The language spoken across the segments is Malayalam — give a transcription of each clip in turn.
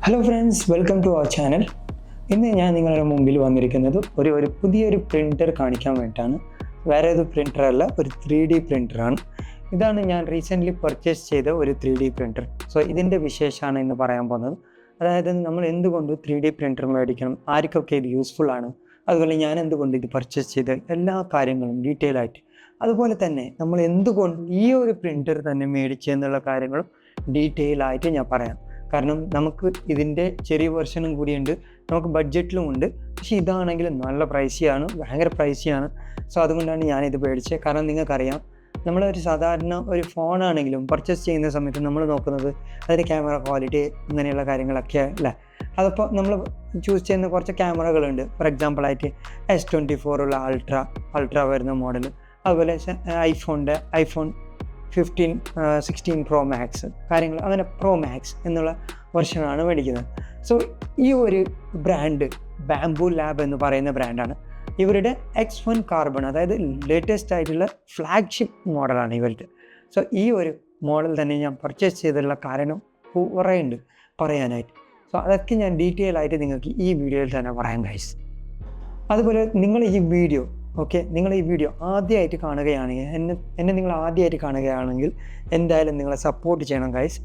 Hello friends, welcome to our channel. ഇന്ന് ഞാൻ നിങ്ങളുടെ മുമ്പിൽ വന്നിരിക്കുന്നത് ഒരു പുതിയൊരു പ്രിൻ്റർ കാണിക്കാൻ വേണ്ടിയിട്ടാണ്. വേറെ ഒരു പ്രിൻ്ററല്ല, ഒരു 3D പ്രിൻ്ററാണ്. ഇതാണ് ഞാൻ റീസെൻ്റ്ലി പർച്ചേസ് ചെയ്ത ഒരു 3D പ്രിൻ്റർ. സോ ഇതിൻ്റെ വിശേഷമാണ് ഇന്ന് പറയാൻ പോകുന്നത്. അതായത് നമ്മൾ എന്തുകൊണ്ട് 3D പ്രിൻ്റർ മേടിക്കണം, ആർക്കൊക്കെ ഇത് യൂസ്ഫുൾ ആണ്, അതുപോലെ ഞാൻ എന്തുകൊണ്ട് ഇത് പർച്ചേസ് ചെയ്ത എല്ലാ കാര്യങ്ങളും ഡീറ്റെയിൽ ആയിട്ട്, അതുപോലെ തന്നെ നമ്മൾ എന്തുകൊണ്ട് ഈ ഒരു പ്രിൻ്റർ തന്നെ മേടിച്ചെന്നുള്ള കാര്യങ്ങളും ഡീറ്റെയിൽ ആയിട്ട് ഞാൻ പറയാം. കാരണം നമുക്ക് ഇതിൻ്റെ ചെറിയ വെർഷനും കൂടിയുണ്ട്, നമുക്ക് ബഡ്ജറ്റിലും ഉണ്ട്. പക്ഷേ ഇതാണെങ്കിൽ നല്ല പ്രൈസിയാണ്, ഭയങ്കര പ്രൈസിയാണ്. സോ അതുകൊണ്ടാണ് ഞാനിത് മേടിച്ചത്. കാരണം നിങ്ങൾക്കറിയാം, നമ്മളൊരു സാധാരണ ഒരു ഫോണാണെങ്കിലും പർച്ചേസ് ചെയ്യുന്ന സമയത്ത് നമ്മൾ നോക്കുന്നത് അതിൻ്റെ ക്യാമറ ക്വാളിറ്റി അങ്ങനെയുള്ള കാര്യങ്ങളൊക്കെ അല്ലേ. അതപ്പോൾ നമ്മൾ ചൂസ് ചെയ്യുന്ന കുറച്ച് ക്യാമറകളുണ്ട്. ഫോർ എക്സാമ്പിളായിട്ട് S24 ഉള്ള അൾട്ര വരുന്ന മോഡൽ, അതുപോലെ ഐഫോൺ 16 Pro Max കാര്യങ്ങൾ, അങ്ങനെ Pro Max എന്നുള്ള വെർഷനാണ് മേടിക്കുന്നത്. സോ ഈ ഒരു ബ്രാൻഡ് ബാംബൂ ലാബ് എന്ന് പറയുന്ന ബ്രാൻഡാണ്. ഇവരുടെ X1 കാർബൺ, അതായത് ലേറ്റസ്റ്റ് ആയിട്ടുള്ള ഫ്ലാഗ്ഷിപ്പ് മോഡലാണ് ഇവരുടെ. സോ ഈ ഒരു മോഡൽ തന്നെ ഞാൻ പർച്ചേസ് ചെയ്തിട്ടുള്ള കാരണം കുറേ ഉണ്ട് പറയാനായിട്ട്. സോ അതൊക്കെ ഞാൻ ഡീറ്റെയിൽ ആയിട്ട് നിങ്ങൾക്ക് ഈ വീഡിയോയിൽ തന്നെ പറയാം ഗൈസ്. അതുപോലെ നിങ്ങൾ ഈ വീഡിയോ ആദ്യമായിട്ട് കാണുകയാണെങ്കിൽ, എന്നെ നിങ്ങൾ ആദ്യമായിട്ട് കാണുകയാണെങ്കിൽ എന്തായാലും നിങ്ങളെ സപ്പോർട്ട് ചെയ്യണം ഗൈസ്.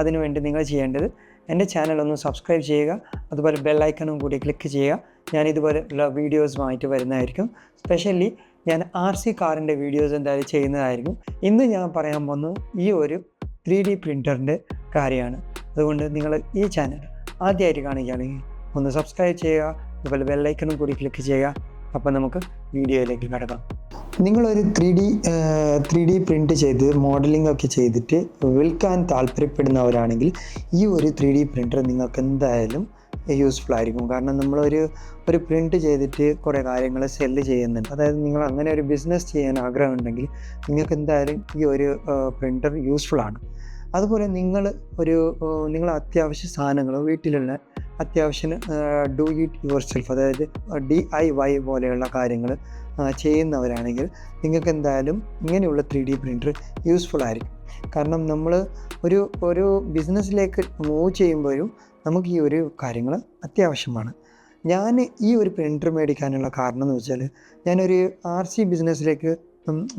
അതിനുവേണ്ടി നിങ്ങൾ ചെയ്യേണ്ടത് എൻ്റെ ചാനലൊന്ന് സബ്സ്ക്രൈബ് ചെയ്യുക, അതുപോലെ ബെല്ലൈക്കണും കൂടി ക്ലിക്ക് ചെയ്യുക. ഞാൻ ഇതുപോലെയുള്ള വീഡിയോസുമായിട്ട് വരുന്നതായിരിക്കും. സ്പെഷ്യലി ഞാൻ RC കാറിൻ്റെ വീഡിയോസ് എന്തായാലും ചെയ്യുന്നതായിരിക്കും. ഇന്ന് ഞാൻ പറയാൻ പോകുന്നത് ഈ ഒരു 3D പ്രിൻ്ററിൻ്റെ കാര്യമാണ്. അതുകൊണ്ട് നിങ്ങൾ ഈ ചാനൽ ആദ്യമായിട്ട് കാണുകയാണെങ്കിൽ ഒന്ന് സബ്സ്ക്രൈബ് ചെയ്യുക, അതുപോലെ ബെല്ലൈക്കണും കൂടി ക്ലിക്ക് ചെയ്യുക. അപ്പോൾ നമുക്ക് വീഡിയോയിലേക്ക് കടക്കാം. നിങ്ങളൊരു 3D പ്രിൻ്റ് ചെയ്ത് മോഡലിംഗ് ഒക്കെ ചെയ്തിട്ട് വിൽക്കാൻ താല്പര്യപ്പെടുന്നവരാണെങ്കിൽ ഈ ഒരു 3D പ്രിൻ്റർ നിങ്ങൾക്ക് എന്തായാലും യൂസ്ഫുൾ ആയിരിക്കും. കാരണം നമ്മളൊരു പ്രിൻ്റ് ചെയ്തിട്ട് കുറേ കാര്യങ്ങൾ സെല്ല് ചെയ്യുന്നുണ്ട്. അതായത് നിങ്ങൾ അങ്ങനെ ഒരു ബിസിനസ് ചെയ്യാൻ ആഗ്രഹമുണ്ടെങ്കിൽ നിങ്ങൾക്ക് എന്തായാലും ഈ ഒരു പ്രിൻ്റർ യൂസ്ഫുള്ളാണ്. അതുപോലെ നിങ്ങൾ അത്യാവശ്യ സാധനങ്ങൾ, വീട്ടിലുള്ള അത്യാവശ്യം ഡു ഇറ്റ് യുവർ സെൽഫ്, അതായത് DIY പോലെയുള്ള കാര്യങ്ങൾ ചെയ്യുന്നവരാണെങ്കിൽ നിങ്ങൾക്ക് എന്തായാലും ഇങ്ങനെയുള്ള 3D പ്രിൻ്റർ യൂസ്ഫുൾ ആയിരിക്കും. കാരണം നമ്മൾ ഒരു ബിസിനസ്സിലേക്ക് മൂവ് ചെയ്യുമ്പോഴും നമുക്ക് ഈ ഒരു കാര്യങ്ങൾ അത്യാവശ്യമാണ്. ഞാൻ ഈ ഒരു പ്രിൻ്റർ മേടിക്കാനുള്ള കാരണം എന്ന് വെച്ചാൽ, ഞാനൊരു RC ബിസിനസ്സിലേക്ക്,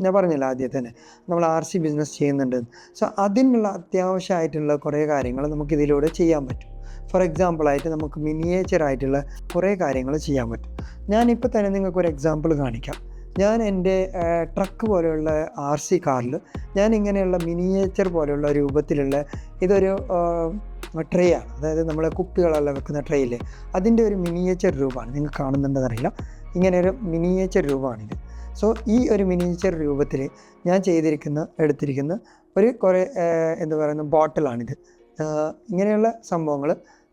ഞാൻ പറഞ്ഞല്ലോ ആദ്യം തന്നെ നമ്മൾ RC ബിസിനസ് ചെയ്യുന്നുണ്ട്. സോ അതിനുള്ള അത്യാവശ്യമായിട്ടുള്ള കുറേ കാര്യങ്ങൾ നമുക്കിതിലൂടെ ചെയ്യാൻ പറ്റും. ഫോർ എക്സാമ്പിളായിട്ട് നമുക്ക് മിനിയേച്ചറായിട്ടുള്ള കുറേ കാര്യങ്ങൾ ചെയ്യാൻ പറ്റും. ഞാനിപ്പോൾ തന്നെ നിങ്ങൾക്കൊരു എക്സാമ്പിൾ കാണിക്കാം. ഞാൻ എൻ്റെ ട്രക്ക് പോലെയുള്ള RC കാറിൽ ഞാൻ ഇങ്ങനെയുള്ള മിനിയേച്ചർ പോലെയുള്ള രൂപത്തിലുള്ള ഇതൊരു ട്രേ ആണ്. അതായത് നമ്മളെ കുപ്പികളെല്ലാം വെക്കുന്ന ട്രേയില്ലേ, അതിൻ്റെ ഒരു മിനിയേച്ചർ രൂപമാണ്. നിങ്ങൾ കാണുന്നുണ്ടെന്നറിയില്ല, ഇങ്ങനെ ഒരു മിനിയേച്ചർ രൂപമാണിത്. സോ ഈ ഒരു മിനിയേച്ചർ രൂപത്തിൽ ഞാൻ എടുത്തിരിക്കുന്ന കുറേ ബോട്ടിലാണിത്. ഇങ്ങനെയുള്ള സംഭവങ്ങൾ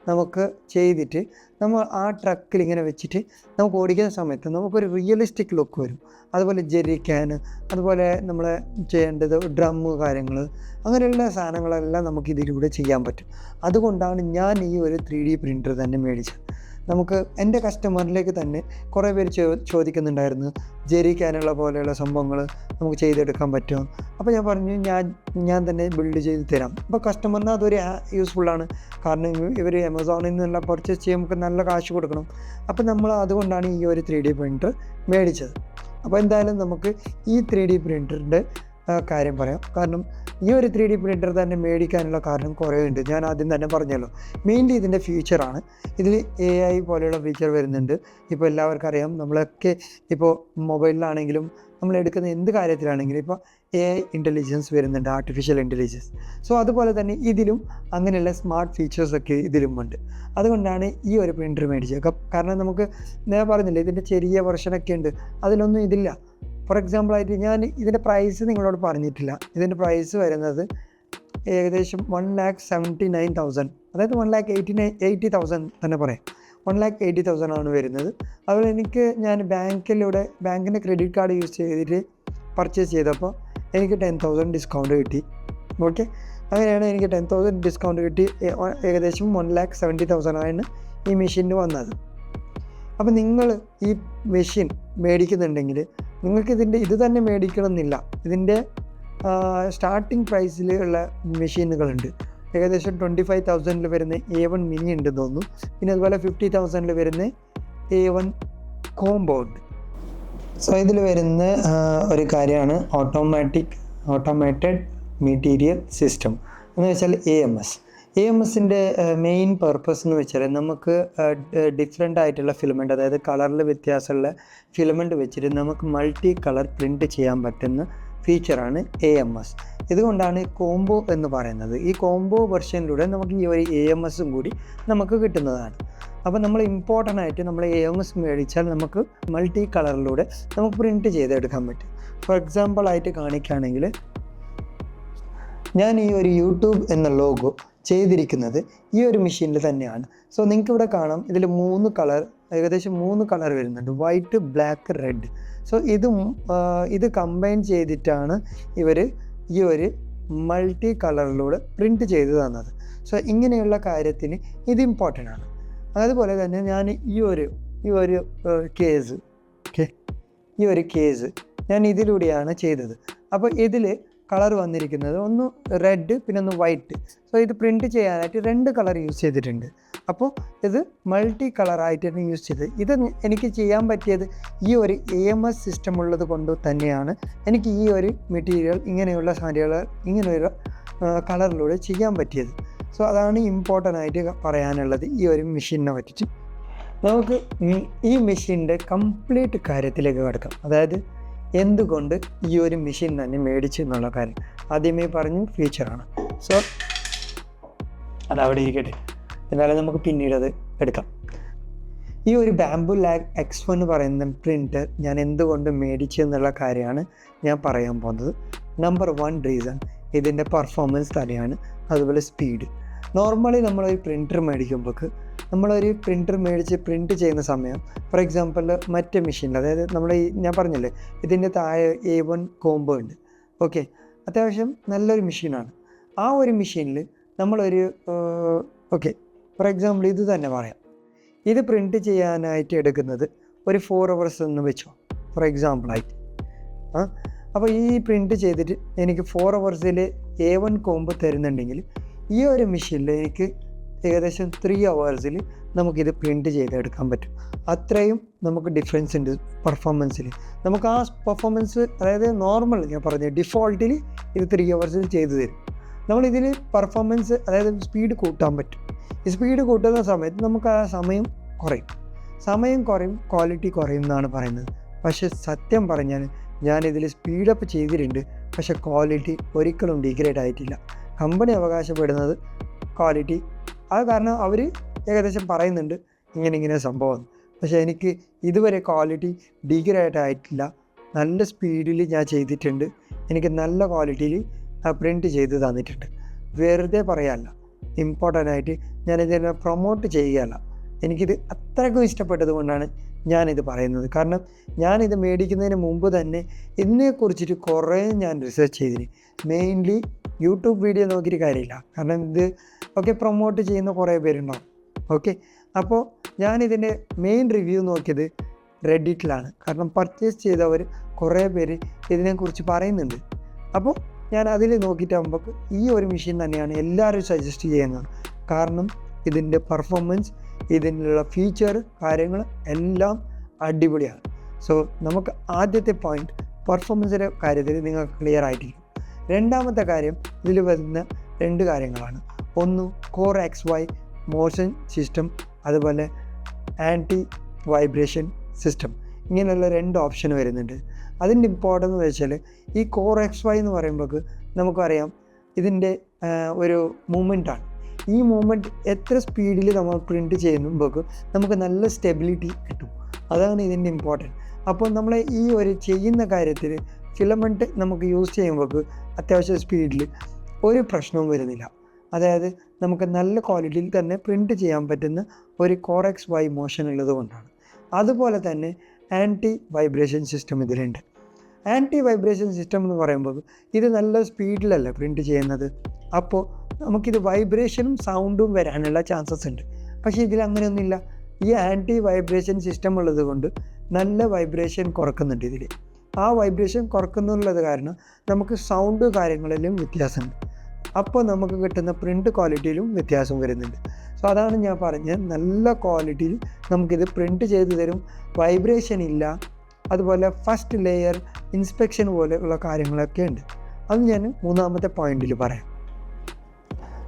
നമുക്ക് ചെയ്തിട്ട് നമ്മൾ ആ ട്രക്കിൽ ഇങ്ങനെ വെച്ചിട്ട് നമുക്ക് ഓടിക്കുന്ന സമയത്ത് നമുക്കൊരു റിയലിസ്റ്റിക് ലുക്ക് വരും. അതുപോലെ ജെറിക്കാൻ, അതുപോലെ നമ്മൾ ചെയ്യേണ്ടത് ഡ്രമ്മ് കാര്യങ്ങൾ, അങ്ങനെയുള്ള സാധനങ്ങളെല്ലാം നമുക്ക് ഇതിലൂടെ ചെയ്യാൻ പറ്റും. അതുകൊണ്ടാണ് ഞാൻ ഈ ഒരു 3D പ്രിൻ്റർ തന്നെ മേടിച്ചത്. നമുക്ക് എൻ്റെ കസ്റ്റമറിലേക്ക് തന്നെ കുറേ പേര് ചോദിക്കുന്നുണ്ടായിരുന്നു, ജെറിക്കാനുള്ള പോലെയുള്ള സംഭവങ്ങൾ നമുക്ക് ചെയ്തെടുക്കാൻ പറ്റുമോ. അപ്പോൾ ഞാൻ പറഞ്ഞു, ഞാൻ തന്നെ ബിൽഡ് ചെയ്ത് തരാം. അപ്പോൾ കസ്റ്റമറിന് അതൊരു യൂസ്ഫുള്ളാണ്. കാരണം ഇവർ Amazonൽ നിന്നുള്ള പർച്ചേസ് ചെയ്യുമ്പോൾ നല്ല കാശ് കൊടുക്കണം. അപ്പോൾ നമ്മൾ അതുകൊണ്ടാണ് ഈ ഒരു 3D പ്രിൻ്റർ മേടിച്ചത്. അപ്പോൾ എന്തായാലും നമുക്ക് ഈ 3D പ്രിൻ്ററിൻ്റെ കാര്യം പറയാം. കാരണം ഈ ഒരു 3D പ്രിൻ്റർ തന്നെ മേടിക്കാനുള്ള കാരണം കുറേ ഉണ്ട്. ഞാൻ ആദ്യം തന്നെ പറഞ്ഞല്ലോ, മെയിൻലി ഇതിൻ്റെ ഫീച്ചറാണ്. ഇതിൽ AI പോലെയുള്ള ഫീച്ചർ വരുന്നുണ്ട്. ഇപ്പോൾ എല്ലാവർക്കും അറിയാം, നമ്മളൊക്കെ ഇപ്പോൾ മൊബൈലിലാണെങ്കിലും നമ്മൾ എടുക്കുന്ന എന്ത് കാര്യത്തിലാണെങ്കിലും ഇപ്പോൾ AI ഇൻ്റലിജൻസ് വരുന്നുണ്ട്, ആർട്ടിഫിഷ്യൽ ഇൻ്റലിജൻസ്. സോ അതുപോലെ തന്നെ ഇതിലും അങ്ങനെയുള്ള സ്മാർട്ട് ഫീച്ചേഴ്സൊക്കെ ഇതിലും ഉണ്ട്. അതുകൊണ്ടാണ് ഈ ഒരു പ്രിൻ്റർ മേടിച്ചത്. കാരണം നമുക്ക് ഞാൻ പറഞ്ഞില്ലേ, ഇതിൻ്റെ ചെറിയ വെർഷനൊക്കെ ഉണ്ട്, അതിലൊന്നും ഇതില്ല. ഫോർ എക്സാമ്പിളായിട്ട് ഞാൻ ഇതിൻ്റെ പ്രൈസ് നിങ്ങളോട് പറഞ്ഞിട്ടില്ല. ഇതിൻ്റെ പ്രൈസ് വരുന്നത് ഏകദേശം 1,79,000, അതായത് 1,80,000 തന്നെ പറയാം. 1,80,000 ആണ് വരുന്നത്. അതുപോലെ ഞാൻ ബാങ്കിൻ്റെ ക്രെഡിറ്റ് കാർഡ് യൂസ് ചെയ്തിട്ട് പർച്ചേസ് ചെയ്തപ്പോൾ എനിക്ക് 10,000 ഡിസ്കൗണ്ട് കിട്ടി. ഓക്കെ, അങ്ങനെയാണ് എനിക്ക് 10,000 ഡിസ്കൗണ്ട് കിട്ടി. ഏകദേശം 1,70,000 ആണ് ഈ മെഷീന് വന്നത്. അപ്പോൾ നിങ്ങൾ ഈ മെഷീൻ മേടിക്കുന്നുണ്ടെങ്കിൽ നിങ്ങൾക്ക് ഇത് തന്നെ മേടിക്കണം എന്നില്ല. ഇതിൻ്റെ സ്റ്റാർട്ടിംഗ് പ്രൈസിൽ ഉള്ള മെഷീനുകളുണ്ട്. ഏകദേശം 25,000 വരുന്ന A1 മിനി ഉണ്ടെന്ന് തോന്നുന്നു. പിന്നെ അതുപോലെ 50,000 വരുന്ന A1 കോംബോ ഉണ്ട്. സോ ഇതിൽ വരുന്ന ഒരു കാര്യമാണ് ഓട്ടോമേറ്റഡ് മെറ്റീരിയൽ സിസ്റ്റം എന്ന് വെച്ചാൽ AMSൻ്റെ മെയിൻ പർപ്പസ് എന്ന് വെച്ചാൽ നമുക്ക് ഡിഫറെൻ്റ് ആയിട്ടുള്ള ഫിലമെൻ്റ്, അതായത് കളറിൽ വ്യത്യാസമുള്ള ഫിലമെൻ്റ് വെച്ചിട്ട് നമുക്ക് മൾട്ടി കളർ പ്രിൻറ്റ് ചെയ്യാൻ പറ്റുന്ന ഫീച്ചറാണ് AMS. ഇതുകൊണ്ടാണ് കോംബോ എന്ന് പറയുന്നത്. ഈ കോംബോ വെർഷനിലൂടെ നമുക്ക് ഈ ഒരു AMSും കൂടി നമുക്ക് കിട്ടുന്നതാണ്. അപ്പോൾ നമ്മൾ ഇമ്പോർട്ടൻ്റ് ആയിട്ട് നമ്മൾ AMS മേടിച്ചാൽ നമുക്ക് മൾട്ടി കളറിലൂടെ നമുക്ക് പ്രിൻറ്റ് ചെയ്തെടുക്കാൻ പറ്റും. ഫോർ എക്സാമ്പിൾ ആയിട്ട് കാണിക്കുകയാണെങ്കിൽ ഞാൻ ഈ ഒരു യൂട്യൂബ് എന്ന ലോഗോ ചെയ്തിരിക്കുന്നത് ഈ ഒരു മെഷീനിൽ തന്നെയാണ്. സോ നിങ്ങൾക്ക് ഇവിടെ കാണാം, ഇതിൽ ഏകദേശം 3 കളർ വരുന്നുണ്ട്, വൈറ്റ്, ബ്ലാക്ക്, റെഡ്. സോ ഇത് കമ്പൈൻ ചെയ്തിട്ടാണ് ഇവർ ഈ ഒരു മൾട്ടി കളറിലൂടെ പ്രിൻറ്റ് ചെയ്ത് തന്നത്. സോ ഇങ്ങനെയുള്ള കാര്യത്തിന് ഇത് ഇമ്പോർട്ടൻ്റ് ആണ്. അതുപോലെ തന്നെ ഞാൻ ഈ ഒരു കേസ് ഞാൻ ഇതിലൂടെയാണ് ചെയ്തത്. അപ്പോൾ ഇതിൽ കളർ വന്നിരിക്കുന്നത് ഒന്ന് റെഡ് പിന്നെ ഒന്ന് വൈറ്റ്. സോ ഇത് പ്രിൻറ്റ് ചെയ്യാനായിട്ട് 2 കളർ യൂസ് ചെയ്തിട്ടുണ്ട്. അപ്പോൾ ഇത് മൾട്ടി കളറായിട്ടാണ് യൂസ് ചെയ്തത്. ഇത് എനിക്ക് ചെയ്യാൻ പറ്റിയത് ഈ ഒരു AMS സിസ്റ്റം ഉള്ളത് കൊണ്ട് തന്നെയാണ് എനിക്ക് ഈ ഒരു മെറ്റീരിയൽ ഇങ്ങനെയുള്ള സാരികൾ ഇങ്ങനെയുള്ള കളറിലൂടെ ചെയ്യാൻ പറ്റിയത്. സോ അതാണ് ഇമ്പോർട്ടൻ്റ് ആയിട്ട് പറയാനുള്ളത് ഈ ഒരു മെഷീനെ പറ്റിയിട്ട്. നമുക്ക് ഈ മെഷീൻ്റെ കംപ്ലീറ്റ് കാര്യത്തിലേക്ക് കിടക്കാം. അതായത് എന്തുകൊണ്ട് ഈ ഒരു മെഷീൻ തന്നെ മേടിച്ചു എന്നുള്ള കാര്യം ആദ്യമേ പറഞ്ഞു, ഫീച്ചറാണ്. സോ അതവിടെ ഇരിക്കട്ടെ, എന്നാലും നമുക്ക് പിന്നീട് അത് എടുക്കാം. ഈ ഒരു ബാംബു ലാഗ് X1 എന്ന് പറയുന്ന പ്രിൻ്റർ ഞാൻ എന്തുകൊണ്ട് മേടിച്ചു എന്നുള്ള കാര്യമാണ് ഞാൻ പറയാൻ പോകുന്നത്. നമ്പർ 1 റീസൺ ഇതിൻ്റെ പെർഫോമൻസ് തന്നെയാണ്, അതുപോലെ സ്പീഡ്. നോർമലി നമ്മളൊരു പ്രിൻ്റർ മേടിച്ച് പ്രിൻറ്റ് ചെയ്യുന്ന സമയം, ഫോർ എക്സാമ്പിൾ മറ്റേ മെഷീനിൽ, അതായത് ഞാൻ പറഞ്ഞില്ലേ ഇതിൻ്റെ താഴെ A1 കോംബോ ഉണ്ട്. ഓക്കെ, അത്യാവശ്യം നല്ലൊരു മെഷീനാണ്. ആ ഒരു മെഷീനിൽ നമ്മളൊരു ഫോർ എക്സാമ്പിൾ ഇത് തന്നെ പറയാം, ഇത് പ്രിൻറ്റ് ചെയ്യാനായിട്ട് എടുക്കുന്നത് ഒരു 4 hours എന്ന് വെച്ചോ ഫോർ എക്സാമ്പിളായിട്ട്. അപ്പോൾ ഈ പ്രിൻറ്റ് ചെയ്തിട്ട് എനിക്ക് 4 hours A1 കോംബോ തരുന്നുണ്ടെങ്കിൽ ഈ ഒരു മെഷീനിൽ എനിക്ക് ഏകദേശം 3 hours നമുക്കിത് പ്രിൻറ്റ് ചെയ്തെടുക്കാൻ പറ്റും. അത്രയും നമുക്ക് ഡിഫറൻസ് ഉണ്ട് പെർഫോമൻസിൽ. നമുക്ക് ആ പെർഫോമൻസ്, അതായത് നോർമൽ ഞാൻ പറഞ്ഞ ഡിഫോൾട്ടിൽ ഇത് 3 hours ചെയ്തു തരും. നമ്മളിതിൽ പെർഫോമൻസ്, അതായത് സ്പീഡ് കൂട്ടാൻ പറ്റും. ഈ സ്പീഡ് കൂട്ടുന്ന സമയത്ത് നമുക്ക് ആ സമയം കുറയും, ക്വാളിറ്റി കുറയും എന്നാണ് പറയുന്നത്. പക്ഷേ സത്യം പറഞ്ഞാൽ ഞാനിതിൽ സ്പീഡപ്പ് ചെയ്തിട്ടുണ്ട്, പക്ഷേ ക്വാളിറ്റി ഒരിക്കലും ഡിഗ്രേഡ് ആയിട്ടില്ല. കമ്പനി അവകാശപ്പെടുന്നത് ക്വാളിറ്റി, അത് കാരണം അവർ ഏകദേശം പറയുന്നുണ്ട് ഇങ്ങനെ സംഭവം. പക്ഷേ എനിക്ക് ഇതുവരെ ക്വാളിറ്റി ഡിഗ്രേഡ് ആയിട്ടില്ല. നല്ല സ്പീഡിൽ ഞാൻ ചെയ്തിട്ടുണ്ട്, എനിക്ക് നല്ല ക്വാളിറ്റിയിൽ പ്രിൻറ്റ് ചെയ്ത് തന്നിട്ടുണ്ട്. വെറുതെ പറയാനല്ല, ഇമ്പോർട്ടൻ്റ് ആയിട്ട് ഞാനിതിനെ പ്രൊമോട്ട് ചെയ്യുകയല്ല. എനിക്കിത് അത്രയ്ക്കും ഇഷ്ടപ്പെട്ടത് കൊണ്ടാണ് ഞാനിത് പറയുന്നത്. കാരണം ഞാനിത് മേടിക്കുന്നതിന് മുമ്പ് തന്നെ ഇതിനെക്കുറിച്ചിട്ട് കുറേ ഞാൻ റിസർച്ച് ചെയ്തിന്. മെയിൻലി യൂട്യൂബ് വീഡിയോ നോക്കിയിട്ട് കാര്യമില്ല, കാരണം ഇത് പ്രൊമോട്ട് ചെയ്യുന്ന കുറേ പേരുണ്ടാവും. അപ്പോൾ ഞാനിതിൻ്റെ മെയിൻ റിവ്യൂ നോക്കിയത് റെഡിറ്റിലാണ്. കാരണം പർച്ചേസ് ചെയ്തവർ കുറേ പേര് ഇതിനെക്കുറിച്ച് പറയുന്നുണ്ട്. അപ്പോൾ ഞാൻ അതിൽ നോക്കിയിട്ടാകുമ്പോൾ ഈ ഒരു മെഷീൻ തന്നെയാണ് എല്ലാവരും സജസ്റ്റ് ചെയ്യുന്നത്. കാരണം ഇതിൻ്റെ പെർഫോമൻസ്, ഇതിനുള്ള ഫീച്ചർ കാര്യങ്ങൾ എല്ലാം അടിപൊളിയാണ്. സോ നമുക്ക് ആദ്യത്തെ പോയിൻറ്റ് പെർഫോമൻസിൻ്റെ കാര്യത്തിൽ നിങ്ങൾക്ക് ക്ലിയർ ആയിട്ടില്ല. രണ്ടാമത്തെ കാര്യം, ഇതിൽ വരുന്ന 2 കാര്യങ്ങളാണ്. ഒന്ന് Core XY മോഷൻ സിസ്റ്റം, അതുപോലെ ആൻറ്റി വൈബ്രേഷൻ സിസ്റ്റം. ഇങ്ങനെയുള്ള 2 ഓപ്ഷൻ വരുന്നുണ്ട്. അതിൻ്റെ ഇമ്പോർട്ടൻ്റ് എന്ന് വെച്ചാൽ ഈ Core XY എന്ന് പറയുമ്പോൾ നമുക്കറിയാം ഇതിൻ്റെ ഒരു മൂവ്മെൻറ്റാണ്. ഈ മൂവ്മെൻറ്റ് എത്ര സ്പീഡിൽ നമ്മൾ പ്രിൻറ്റ് ചെയ്യുമ്പോൾ നമുക്ക് നല്ല സ്റ്റെബിലിറ്റി കിട്ടും. അതാണ് ഇതിൻ്റെ ഇമ്പോർട്ടൻറ്റ്. അപ്പോൾ നമ്മൾ ഈ ഒരു ചെയ്യുന്ന കാര്യത്തിൽ ഫിലമെൻറ്റ് നമുക്ക് യൂസ് ചെയ്യുമ്പോൾ അത്യാവശ്യം സ്പീഡിൽ ഒരു പ്രശ്നവും വരുന്നില്ല. അതായത് നമുക്ക് നല്ല ക്വാളിറ്റിയിൽ തന്നെ പ്രിൻറ്റ് ചെയ്യാൻ പറ്റുന്ന ഒരു Core XY മോഷൻ ഉള്ളത് കൊണ്ടാണ്. അതുപോലെ തന്നെ ആൻറ്റി വൈബ്രേഷൻ സിസ്റ്റം ഇതിലുണ്ട്. ആൻറ്റി വൈബ്രേഷൻ സിസ്റ്റം എന്ന് പറയുമ്പോൾ ഇത് നല്ല സ്പീഡിലല്ല പ്രിൻറ്റ് ചെയ്യുന്നത്. അപ്പോൾ നമുക്കിത് വൈബ്രേഷനും സൗണ്ടും വരാനുള്ള ചാൻസസ് ഉണ്ട്. പക്ഷേ ഇതിൽ അങ്ങനെയൊന്നുമില്ല. ഈ ആൻറ്റി വൈബ്രേഷൻ സിസ്റ്റം ഉള്ളത് കൊണ്ട് നല്ല വൈബ്രേഷൻ കുറക്കുന്നുണ്ട് ഇതിൽ. ആ വൈബ്രേഷൻ കുറക്കുന്നുള്ളത് കാരണം നമുക്ക് സൗണ്ട് കാര്യങ്ങളിലും വ്യത്യാസമുണ്ട്. അപ്പോൾ നമുക്ക് കിട്ടുന്ന പ്രിൻ്റ് ക്വാളിറ്റിയിലും വ്യത്യാസം വരുന്നുണ്ട്. സോ അതാണ് ഞാൻ പറഞ്ഞത്, നല്ല ക്വാളിറ്റിയിൽ നമുക്കിത് പ്രിൻ്റ് ചെയ്ത് തരും, വൈബ്രേഷൻ ഇല്ല, അതുപോലെ ഫസ്റ്റ് ലെയർ ഇൻസ്പെക്ഷൻ പോലെയുള്ള കാര്യങ്ങളൊക്കെ ഉണ്ട്. അത് ഞാൻ മൂന്നാമത്തെ പോയിന്റിൽ പറയാം.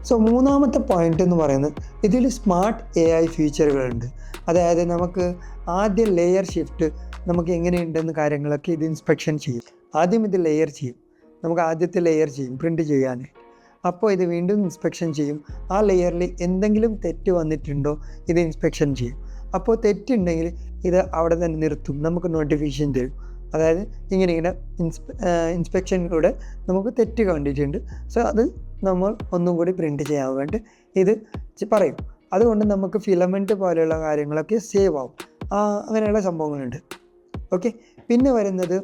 സോ മൂന്നാമത്തെ പോയിന്റ് എന്ന് പറയുന്നത് ഇതിൽ സ്മാർട്ട് AI ഫീച്ചറുകളുണ്ട്. അതായത് നമുക്ക് ആദ്യം ലെയർ ഷിഫ്റ്റ് നമുക്ക് എങ്ങനെയുണ്ടെന്ന് കാര്യങ്ങളൊക്കെ ഇത് ഇൻസ്പെക്ഷൻ ചെയ്യും. ആദ്യം ഇത് ലെയർ ചെയ്യും, നമുക്ക് ആദ്യത്തെ ലെയർ ചെയ്യും പ്രിൻ്റ് ചെയ്യാനായിട്ട്. അപ്പോൾ ഇത് വീണ്ടും ഇൻസ്പെക്ഷൻ ചെയ്യും. ആ ലെയറിൽ എന്തെങ്കിലും തെറ്റ് വന്നിട്ടുണ്ടോ ഇത് ഇൻസ്പെക്ഷൻ ചെയ്യും. അപ്പോൾ തെറ്റുണ്ടെങ്കിൽ ഇത് അവിടെ തന്നെ നിർത്തും, നമുക്ക് നോട്ടിഫിക്കേഷൻ തരും. അതായത് ഇങ്ങനെ ഇൻസ്പെക്ഷനിലൂടെ നമുക്ക് തെറ്റ് കണ്ടിട്ടുണ്ട്, സോ അത് നമ്മൾ ഒന്നും കൂടി പ്രിൻ്റ് ചെയ്യാൻ വേണ്ടി ഇത് പറയും. അതുകൊണ്ട് നമുക്ക് ഫിലമെൻറ്റ് പോലെയുള്ള കാര്യങ്ങളൊക്കെ സേവ് ആവും. അങ്ങനെയുള്ള സംഭവങ്ങളുണ്ട്. ഓക്കെ, പിന്നെ വരുന്നത്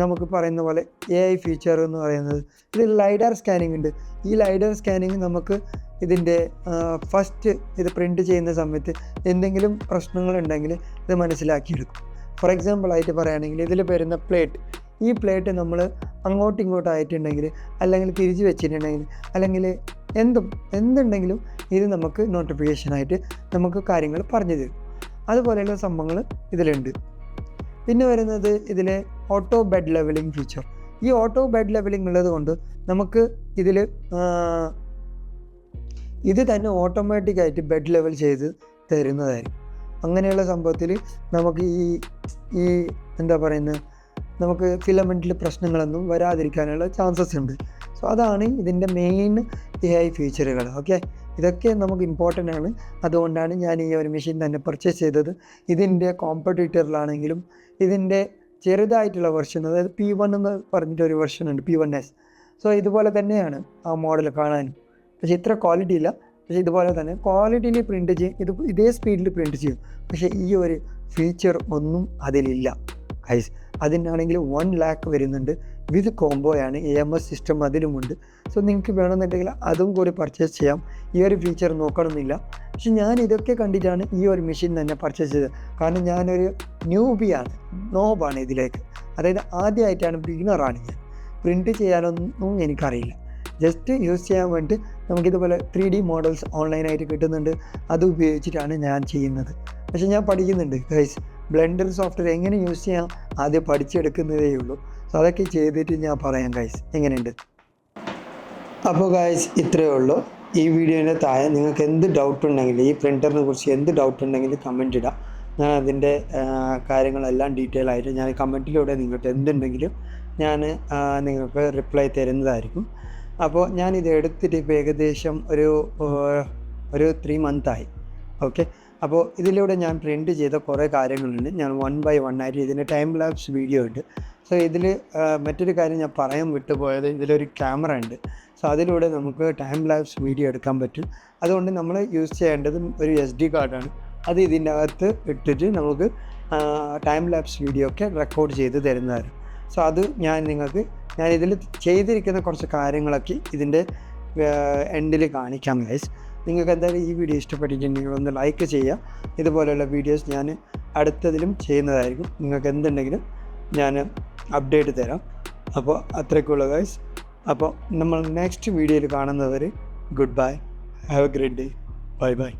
നമുക്ക് പറയുന്ന പോലെ AI ഫീച്ചർ എന്ന് പറയുന്നത് ഇതിൽ ലൈഡാർ സ്കാനിങ് ഉണ്ട്. ഈ ലൈഡാർ സ്കാനിങ് നമുക്ക് ഇതിൻ്റെ ഫസ്റ്റ് ഇത് പ്രിൻ്റ് ചെയ്യുന്ന സമയത്ത് എന്തെങ്കിലും പ്രശ്നങ്ങളുണ്ടെങ്കിൽ ഇത് മനസ്സിലാക്കിയെടുക്കും. ഫോർ എക്സാമ്പിളായിട്ട് പറയുകയാണെങ്കിൽ ഇതിൽ വരുന്ന പ്ലേറ്റ്, ഈ പ്ലേറ്റ് നമ്മൾ അങ്ങോട്ടും ഇങ്ങോട്ടും ആയിട്ടുണ്ടെങ്കിൽ, അല്ലെങ്കിൽ തിരിച്ച് വെച്ചിട്ടുണ്ടെങ്കിൽ, അല്ലെങ്കിൽ എന്തുണ്ടെങ്കിലും ഇത് നമുക്ക് നോട്ടിഫിക്കേഷനായിട്ട് നമുക്ക് കാര്യങ്ങൾ പറഞ്ഞു തരും. അതുപോലെയുള്ള സംഭവങ്ങൾ ഇതിലുണ്ട്. പിന്നെ വരുന്നത് ഇതിലെ ഓട്ടോ ബെഡ് ലെവലിംഗ് ഫീച്ചർ. ഈ ഓട്ടോ ബെഡ് ലെവലിംഗ് ഉള്ളത് കൊണ്ട് നമുക്ക് ഇതിൽ ഇത് തന്നെ ഓട്ടോമാറ്റിക്കായിട്ട് ബെഡ് ലെവൽ ചെയ്ത് തരുന്നതായിരിക്കും. അങ്ങനെയുള്ള സംഭവത്തിൽ നമുക്ക് ഈ എന്താ പറയുന്നത്, നമുക്ക് ഫിലമെൻറ്റിൽ പ്രശ്നങ്ങളൊന്നും വരാതിരിക്കാനുള്ള ചാൻസസ് ഉണ്ട്. സോ അതാണ് ഇതിൻ്റെ മെയിൻ AI ഫീച്ചറുകൾ. ഓക്കെ, ഇതൊക്കെ നമുക്ക് ഇമ്പോർട്ടൻ്റ് ആണ്. അതുകൊണ്ടാണ് ഞാൻ ഈ ഒരു മെഷീൻ തന്നെ പർച്ചേസ് ചെയ്തത്. ഇതിൻ്റെ കോമ്പറ്റീറ്ററിലാണെങ്കിലും ഇതിൻ്റെ ചെറുതായിട്ടുള്ള വെർഷൻ, അതായത് P1 എന്ന് പറഞ്ഞിട്ടൊരു വെർഷൻ ഉണ്ട്, P1S. സോ ഇതുപോലെ തന്നെയാണ് ആ മോഡൽ കാണാനും, പക്ഷേ ഇത്ര ക്വാളിറ്റി ഇല്ല. പക്ഷേ ഇതുപോലെ തന്നെ ക്വാളിറ്റിയിൽ പ്രിൻ്റ് ചെയ്യും, ഇതേ സ്പീഡിൽ പ്രിൻ്റ് ചെയ്യും. പക്ഷേ ഈ ഒരു ഫീച്ചർ ഒന്നും അതിലില്ല ഗൈസ്. അതിനാണെങ്കിൽ 1 lakh വരുന്നുണ്ട്, വിത്ത് കോംബോയാണ്, AMS സിസ്റ്റം അതിലുമുണ്ട്. സോ നിങ്ങൾക്ക് വേണമെന്നുണ്ടെങ്കിൽ അതും കൂടി പർച്ചേസ് ചെയ്യാം. ഈ ഒരു ഫീച്ചർ നോക്കണമെന്നില്ല. പക്ഷെ ഞാൻ ഇതൊക്കെ കണ്ടിട്ടാണ് ഈ ഒരു മെഷീൻ തന്നെ പർച്ചേസ് ചെയ്തത്. കാരണം ഞാനൊരു നോബാണ് ഇതിലേക്ക്, അതായത് ആദ്യമായിട്ടാണ്, ബിഗിനറാണ് ഞാൻ. പ്രിൻ്റ് ചെയ്യാനൊന്നും എനിക്കറിയില്ല, ജസ്റ്റ് യൂസ് ചെയ്യാൻ വേണ്ടി നമുക്കിതുപോലെ 3D മോഡൽസ് ഓൺലൈനായിട്ട് കിട്ടുന്നുണ്ട്, അത് ഉപയോഗിച്ചിട്ടാണ് ഞാൻ ചെയ്യുന്നത്. പക്ഷേ ഞാൻ പഠിക്കുന്നുണ്ട് ഗൈസ്, ബ്ലെൻഡർ സോഫ്റ്റ്വെയർ എങ്ങനെ യൂസ് ചെയ്യാം ആദ്യം പഠിച്ചെടുക്കുന്നതേ ഉള്ളൂ. സോ അതൊക്കെ ചെയ്തിട്ട് ഞാൻ പറയാം ഗൈസ് എങ്ങനെയുണ്ട്. അപ്പോൾ ഗൈസ് ഇത്രയേ ഉള്ളൂ. ഈ വീഡിയോൻ്റെ താഴെ നിങ്ങൾക്ക് എന്ത് ഡൗട്ട് ഉണ്ടെങ്കിൽ, ഈ പ്രിൻ്ററിനെ കുറിച്ച് എന്ത് ഡൗട്ട് ഉണ്ടെങ്കിൽ കമൻറ്റ് ഇടാം. ഞാൻ അതിൻ്റെ കാര്യങ്ങളെല്ലാം ഡീറ്റെയിൽ ആയിട്ട് ഞാൻ കമൻറ്റിലൂടെ നിങ്ങൾക്ക് എന്തുണ്ടെങ്കിലും ഞാൻ നിങ്ങൾക്ക് റിപ്ലൈ തരുന്നതായിരിക്കും. അപ്പോൾ ഞാനിത് എടുത്തിട്ട് ഇപ്പോൾ ഏകദേശം ഒരു 3 മന്തായി. ഓക്കെ, അപ്പോൾ ഇതിലൂടെ ഞാൻ പ്രിൻ്റ് ചെയ്ത കുറേ കാര്യങ്ങളുണ്ട്. ഞാൻ 1 by 1 ആയിട്ട് ഇതിൻ്റെ ടൈം ലാപ്സ് വീഡിയോ ഉണ്ട്. സോ ഇതിൽ മറ്റൊരു കാര്യം ഞാൻ പറയാൻ വിട്ടുപോയത്, ഇതിലൊരു ക്യാമറ ഉണ്ട്. സോ അതിലൂടെ നമുക്ക് ടൈം ലാപ്സ് വീഡിയോ എടുക്കാൻ പറ്റും. അതുകൊണ്ട് നമ്മൾ യൂസ് ചെയ്യേണ്ടത് ഒരു SD കാർഡാണ്. അത് ഇതിൻ്റെ അകത്ത് ഇട്ടിട്ട് നമുക്ക് ടൈം ലാപ്സ് വീഡിയോ ഒക്കെ റെക്കോർഡ് ചെയ്ത് തരുന്നതായിരുന്നു. സോ അത് ഞാൻ ഇതിൽ ചെയ്തിരിക്കുന്ന കുറച്ച് കാര്യങ്ങളൊക്കെ ഇതിൻ്റെ എൻഡിൽ കാണിക്കാം ഗൈസ്. നിങ്ങൾക്ക് എന്തായാലും ഈ വീഡിയോ ഇഷ്ടപ്പെട്ടിട്ടുണ്ടെങ്കിൽ ഒന്ന് ലൈക്ക് ചെയ്യുക. ഇതുപോലെയുള്ള വീഡിയോസ് ഞാൻ അടുത്തതിലും ചെയ്യുന്നതായിരിക്കും. നിങ്ങൾക്ക് എന്തുണ്ടെങ്കിലും ഞാൻ അപ്ഡേറ്റ് തരാം. അപ്പോൾ അത്രയ്ക്കുള്ള ഗൈസ്. അപ്പോൾ നമ്മൾ നെക്സ്റ്റ് വീഡിയോയിൽ കാണുന്നവരെ good bye, have A great day, bye bye.